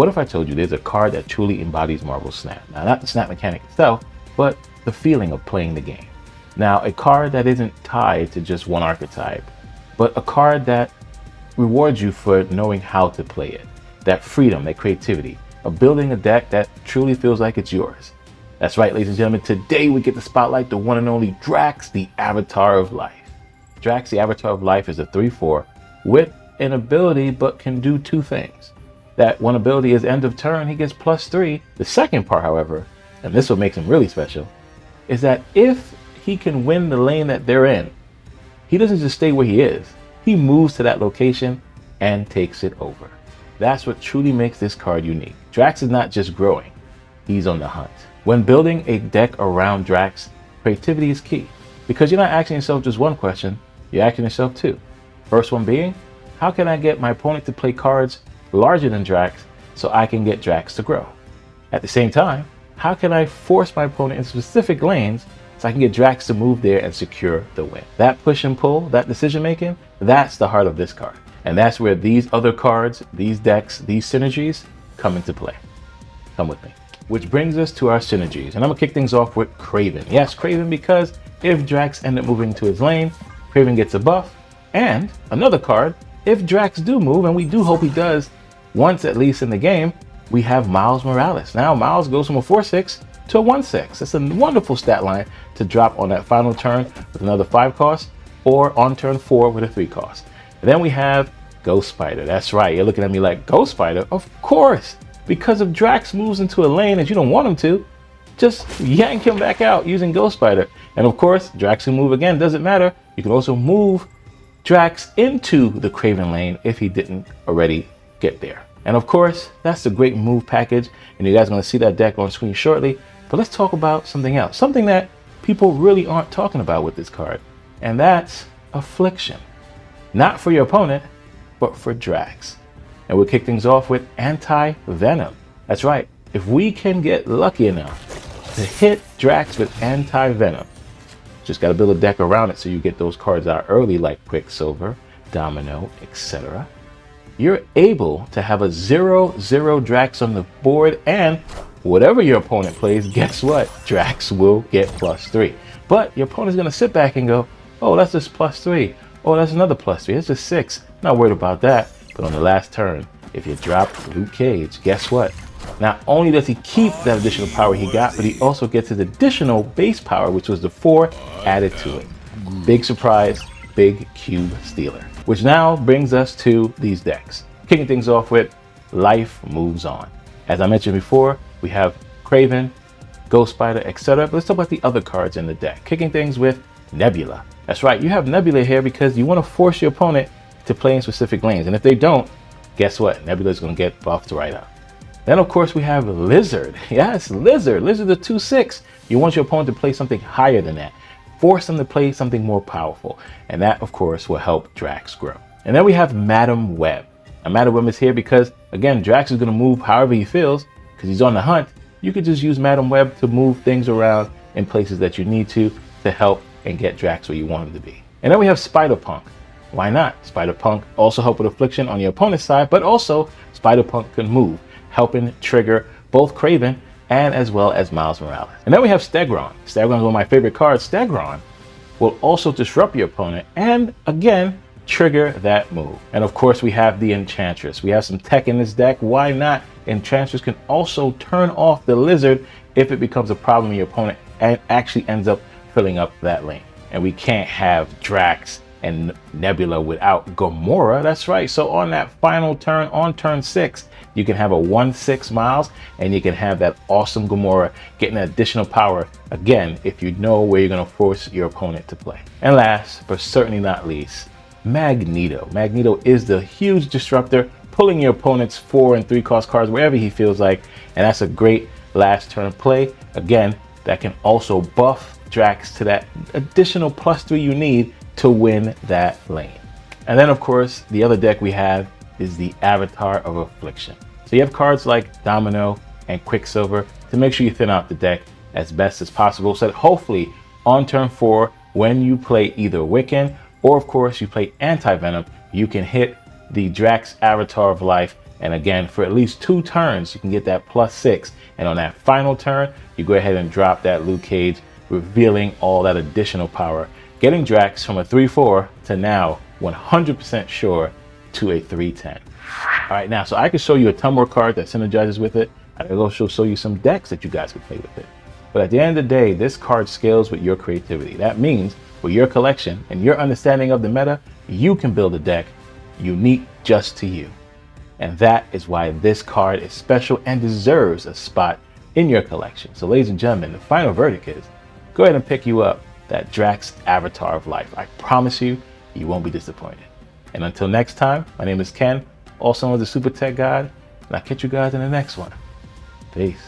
What if I told you there's a card that truly embodies Marvel Snap? Now, not the snap mechanic itself, but the feeling of playing the game. Now, a card that isn't tied to just one archetype, but a card that rewards you for knowing how to play it. That freedom, that creativity of building a deck that truly feels like it's yours. That's right, ladies and gentlemen, today we get to spotlight the one and only Drax, the Avatar of Life. Drax, the Avatar of Life is a 3/4 with an ability but can do two things. That one ability is end of turn, he gets +3. The second part, however, and this what makes him really special, is that if he can win the lane that they're in, he doesn't just stay where he is. He moves to that location and takes it over. That's what truly makes this card unique. Drax is not just growing, he's on the hunt. When building a deck around Drax, creativity is key, because you're not asking yourself just one question, you're asking yourself two. First one being, how can I get my opponent to play cards larger than Drax so I can get Drax to grow? At the same time, how can I force my opponent in specific lanes so I can get Drax to move there and secure the win? That push and pull, that decision making, that's the heart of this card. And that's where these other cards, these decks, these synergies come into play. Come with me. Which brings us to our synergies. And I'm gonna kick things off with Kraven. Yes, Kraven, because if Drax ends up moving to his lane, Kraven gets a buff. And another card, if Drax do move, and we do hope he does once at least in the game, we have Miles Morales. Now Miles goes from a 4/6 to a 1/6. That's a wonderful stat line to drop on that final turn with another 5 cost, or on turn 4 with a 3 cost. And then we have Ghost Spider. That's right, you're looking at me like, Ghost Spider? Of course, because if Drax moves into a lane that you don't want him to, just yank him back out using Ghost Spider. And of course, Drax can move again, doesn't matter. You can also move Drax into the Kraven lane if he didn't already get there. And of course, that's a great move package, and you guys are going to see that deck on screen shortly. But let's talk about something else, something that people really aren't talking about with this card, and that's Affliction. Not for your opponent, but for Drax. And we'll kick things off with Anti-Venom. That's right, if we can get lucky enough to hit Drax with Anti-Venom, just got to build a deck around it so you get those cards out early like Quicksilver, Domino, etc. You're able to have a 0/0 Drax on the board, and whatever your opponent plays, guess what? Drax will get +3. But your opponent's going to sit back and go, oh, that's just +3. Oh, that's another +3. That's just 6. Not worried about that. But on the last turn, if you drop Luke Cage, guess what? Not only does he keep that additional power he got, but he also gets his additional base power, which was the 4 added to it. Big surprise, big cube stealer. Which now brings us to these decks. Kicking things off with Life Moves On. As I mentioned before, we have Kraven, Ghost Spider, etc. But let's talk about the other cards in the deck. Kicking things with Nebula. That's right, you have Nebula here because you want to force your opponent to play in specific lanes. And if they don't, guess what? Nebula is going to get buffed right up. Then, of course, we have Lizard. Yes, Lizard. Lizard the 2/6. You want your opponent to play something higher than that. Force them to play something more powerful. And that, of course, will help Drax grow. And then we have Madam Web. Now, Madam Web is here because, again, Drax is going to move however he feels because he's on the hunt. You could just use Madam Web to move things around in places that you need to help and get Drax where you want him to be. And then we have Spider-Punk. Why not? Spider-Punk also help with Affliction on your opponent's side, but also Spider-Punk can move, helping trigger both Kraven and as well as Miles Morales. And then we have Stegron. Stegron is one of my favorite cards. Stegron will also disrupt your opponent and, again, trigger that move. And of course, we have the Enchantress. We have some tech in this deck. Why not? Enchantress can also turn off the Lizard if it becomes a problem in your opponent and actually ends up filling up that lane. And we can't have Drax and Nebula without Gamora. That's right. So on that final turn, on turn 6, you can have a 1/6 Miles, and you can have that awesome Gamora getting additional power, again, if you know where you're going to force your opponent to play. And last, but certainly not least, Magneto. Magneto is the huge disruptor, pulling your opponent's 4 and 3 cost cards wherever he feels like, and that's a great last turn play. Again, that can also buff Drax to that additional +3 you need to win that lane. And then, of course, the other deck we have is the Avatar of Affliction. So you have cards like Domino and Quicksilver to make sure you thin out the deck as best as possible, so that hopefully on turn 4, when you play either Wiccan or of course you play Anti-Venom, you can hit the Drax Avatar of Life And again, for at least 2 turns, you can get that +6. And on that final turn, you go ahead and drop that Luke Cage, revealing all that additional power, getting Drax from a 3-4 to now 100% sure to a 3-10. All right, now, so I can show you a ton more cards that synergizes with it. I can also show you some decks that you guys can play with it. But at the end of the day, this card scales with your creativity. That means with your collection and your understanding of the meta, you can build a deck unique just to you. And that is why this card is special and deserves a spot in your collection. So ladies and gentlemen, the final verdict is, go ahead and pick you up that Drax Avatar of Life. I promise you, you won't be disappointed. And until next time, my name is Ken, also known as the Super Tech God, and I'll catch you guys in the next one. Peace.